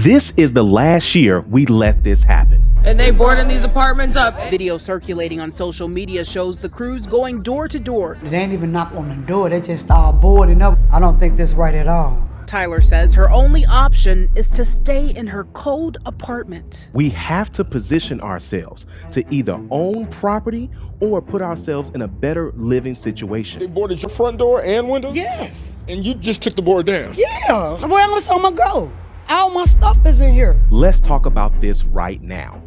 This is the last year we let this happen. And they boarding these apartments up. Video circulating on social media shows the crews going door to door. They ain't even knock on the door, they just start boarding up. I don't think this right at all. Tyler says her only option is to stay in her cold apartment. We have to position ourselves to either own property or put ourselves in a better living situation. They boarded your front door and window? Yes. And you just took the board down? Yeah. Where else am I gonna go? All my stuff is in here. Let's talk about this right now.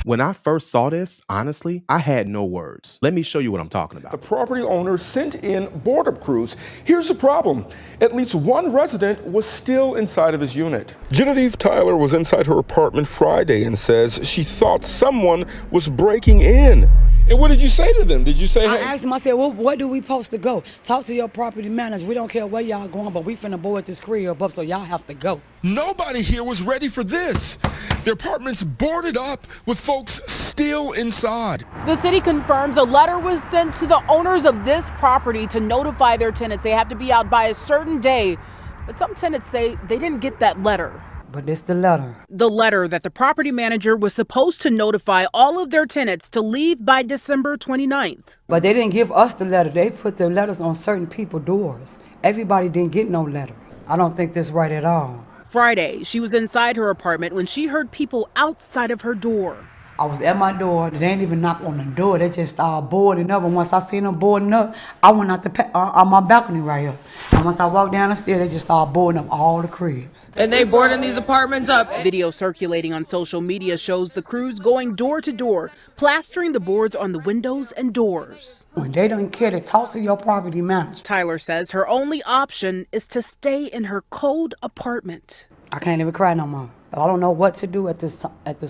When I first saw this, honestly, I had no words. Let me show you what I'm talking about. The property owner sent in board-up crews. Here's the problem. At least one resident was still inside of his unit. Genevieve Tyler was inside her apartment Friday and says she thought someone was breaking in. And what did you say to them? Did you say, I hey? asked him, I said, well, where do we supposed to go? Talk to your property manager. We don't care where y'all going, but we finna board this crib up, so y'all have to go. Nobody here was ready for this. Their apartments boarded up with folks still inside. The city confirms a letter was sent to the owners of this property to notify their tenants they have to be out by a certain day. But some tenants say they didn't get that letter. But it's the letter. The letter that the property manager was supposed to notify all of their tenants to leave by December 29th. But they didn't give us the letter. They put the letters on certain people's doors. Everybody didn't get no letter. I don't think this right at all. Friday, she was inside her apartment when she heard people outside of her door. I was at my door. They ain't even knock on the door. They just started boarding up. And once I seen them boarding up, I went out on my balcony right here. And once I walked down the stairs, they just started boarding up all the cribs. And they boarding these apartments up. Video circulating on social media shows the crews going door to door, plastering the boards on the windows and doors. When they don't care to talk to your property manager. Tyler says her only option is to stay in her cold apartment. I can't even cry no more. I don't know what to do at this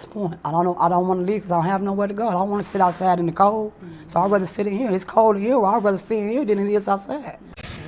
point. I don't know. I don't want to leave because I don't have nowhere to go. I don't want to sit outside in the cold. So I'd rather sit in here. It's cold in here. I'd rather stay in here than it is outside.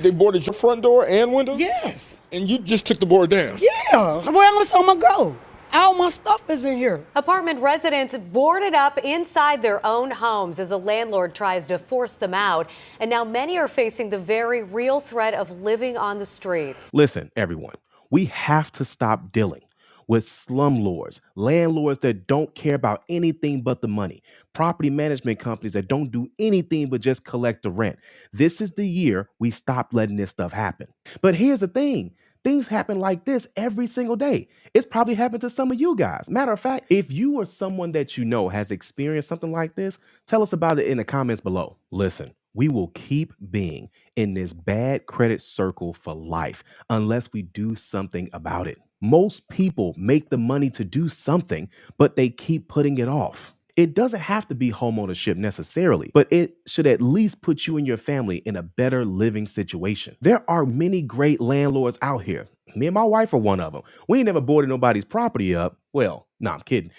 They boarded your front door and window? Yes. And you just took the board down? Yeah. Where else am I gonna go? All my stuff is in here. Apartment residents boarded up inside their own homes as a landlord tries to force them out. And now many are facing the very real threat of living on the streets. Listen, everyone, we have to stop dealing with slumlords, landlords that don't care about anything but the money, property management companies that don't do anything but just collect the rent. This is the year we stop letting this stuff happen. But here's the thing. Things happen like this every single day. It's probably happened to some of you guys. Matter of fact, if you or someone that you know has experienced something like this, tell us about it in the comments below. Listen, we will keep being in this bad credit circle for life unless we do something about it. Most people make the money to do something, but they keep putting it off. It doesn't have to be homeownership necessarily, but it should at least put you and your family in a better living situation. There are many great landlords out here. Me and my wife are one of them. We ain't never boarded nobody's property up. Well, no, I'm kidding.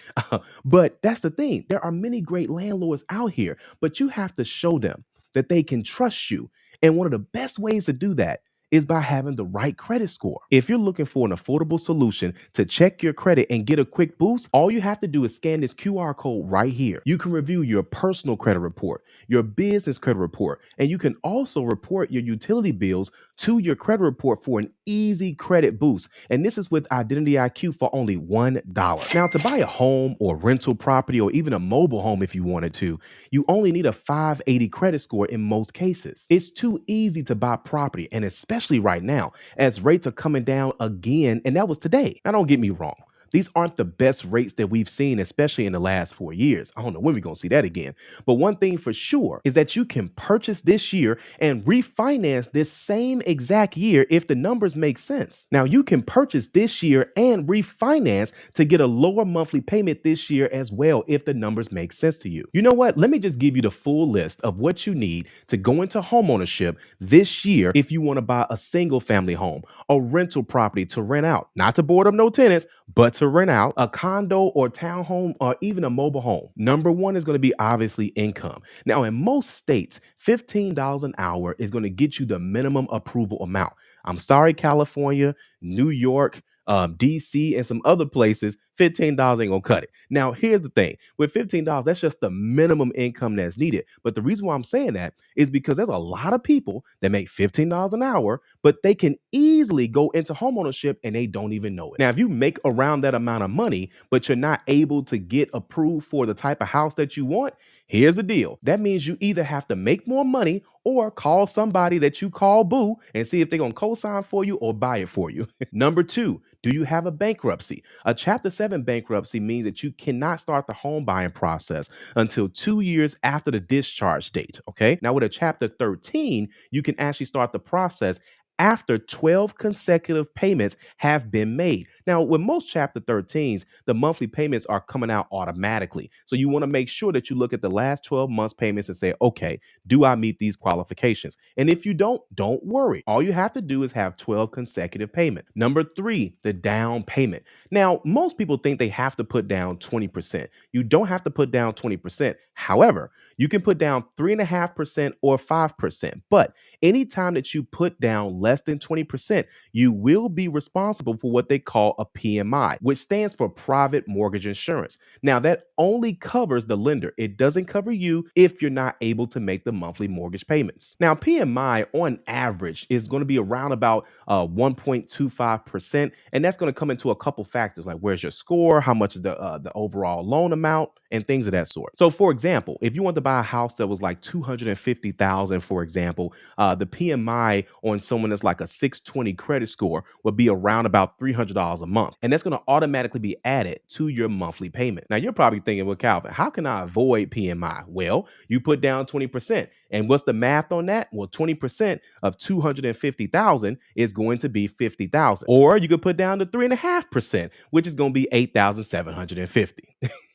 But that's the thing. There are many great landlords out here, but you have to show them that they can trust you. And one of the best ways to do that is by having the right credit score. If you're looking for an affordable solution to check your credit and get a quick boost, all you have to do is scan this QR code right here. You can review your personal credit report, your business credit report, and you can also report your utility bills to your credit report for an easy credit boost. And this is with Identity IQ for only $1. Now, to buy a home or rental property or even a mobile home if you wanted to, you only need a 580 credit score in most cases. It's too easy to buy property, and especially right now as rates are coming down again, and that was today. Now, don't get me wrong. These aren't the best rates that we've seen, especially in the last 4 years. I don't know when we're going to see that again. But one thing for sure is that you can purchase this year and refinance this same exact year if the numbers make sense. Now, you can purchase this year and refinance to get a lower monthly payment this year as well if the numbers make sense to you. You know what? Let me just give you the full list of what you need to go into homeownership this year if you want to buy a single family home, a rental property to rent out, not to board up no tenants, but to rent out, a condo or townhome, or even a mobile home. Number one is going to be obviously income. Now, in most states, $15 an hour is going to get you the minimum approval amount. I'm sorry, California, New York, DC, and some other places, $15 ain't gonna cut it. Now, here's the thing: with $15, that's just the minimum income that's needed. But the reason why I'm saying that is because there's a lot of people that make $15 an hour, but they can easily go into homeownership and they don't even know it. Now, if you make around that amount of money, but you're not able to get approved for the type of house that you want, here's the deal. That means you either have to make more money or call somebody that you call boo and see if they're gonna co-sign for you or buy it for you. Number two, do you have a bankruptcy? A Chapter 7 bankruptcy means that you cannot start the home buying process until 2 years after the discharge date. Okay. Now, with a Chapter 13, you can actually start the process after 12 consecutive payments have been made. Now, with most Chapter 13s, the monthly payments are coming out automatically. So you want to make sure that you look at the last 12 months payments and say, okay, do I meet these qualifications? And if you don't worry. All you have to do is have 12 consecutive payments. Number three, the down payment. Now, most people think they have to put down 20%. You don't have to put down 20%. However, you can put down 3.5% or 5%. But anytime that you put down less than 20%, you will be responsible for what they call a PMI, which stands for private mortgage insurance. Now, that only covers the lender. It doesn't cover you if you're not able to make the monthly mortgage payments. Now, PMI on average is going to be around about 1.25%, and that's going to come into a couple factors like where's your score, how much is the overall loan amount, and things of that sort. So, for example, if you want to buy a house that was like 250,000, for example, the PMI on someone that's like a 620 credit score would be around about $300 a month, and that's going to automatically be added to your monthly payment. Now, you're probably thinking, well, Calvin, how can I avoid PMI? Well, you put down 20%, and what's the math on that? Well, 20% of 250,000 is going to be 50,000, or you could put down to 3.5%, which is going to be 8,750.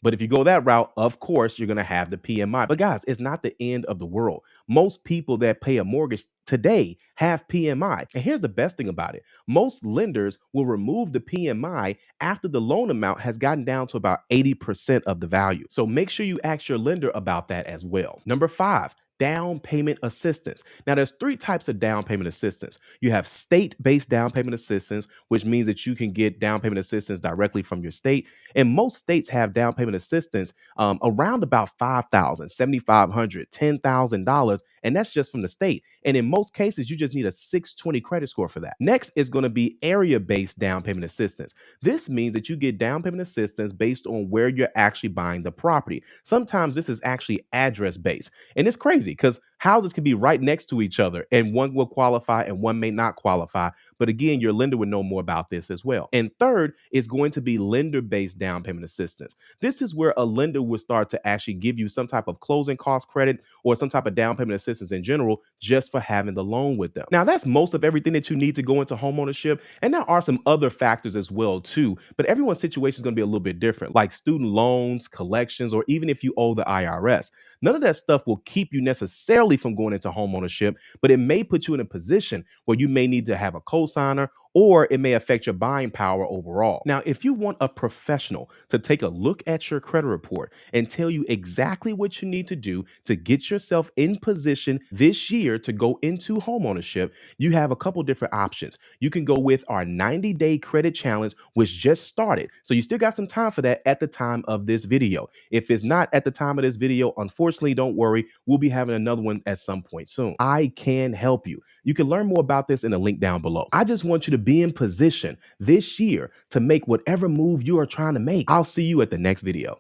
But if you go that route, of course, you're going to have the PMI. But guys, it's not the end of the world. Most people that pay a mortgage today have PMI. And here's the best thing about it. Most lenders will remove the PMI after the loan amount has gotten down to about 80% of the value. So make sure you ask your lender about that as well. Number five, down payment assistance. Now, there's three types of down payment assistance. You have state-based down payment assistance, which means that you can get down payment assistance directly from your state. And most states have down payment assistance around about $5,000, $7,500, $10,000, and that's just from the state. And in most cases, you just need a 620 credit score for that. Next is going to be area-based down payment assistance. This means that you get down payment assistance based on where you're actually buying the property. Sometimes this is actually address-based, and it's crazy because houses can be right next to each other and one will qualify and one may not qualify. But again, your lender would know more about this as well. And third is going to be lender-based down payment assistance. This is where a lender will start to actually give you some type of closing cost credit or some type of down payment assistance in general just for having the loan with them. Now, that's most of everything that you need to go into homeownership. And there are some other factors as well too, but everyone's situation is going to be a little bit different, like student loans, collections, or even if you owe the IRS. None of that stuff will keep you necessarily from going into homeownership, but it may put you in a position where you may need to have a cosigner or it may affect your buying power overall. Now, if you want a professional to take a look at your credit report and tell you exactly what you need to do to get yourself in position this year to go into homeownership, you have a couple different options. You can go with our 90-day credit challenge, which just started. So you still got some time for that at the time of this video. If it's not at the time of this video, unfortunately, don't worry. We'll be having another one at some point soon. I can help you. You can learn more about this in the link down below. I just want you to be in position this year to make whatever move you are trying to make. I'll see you at the next video.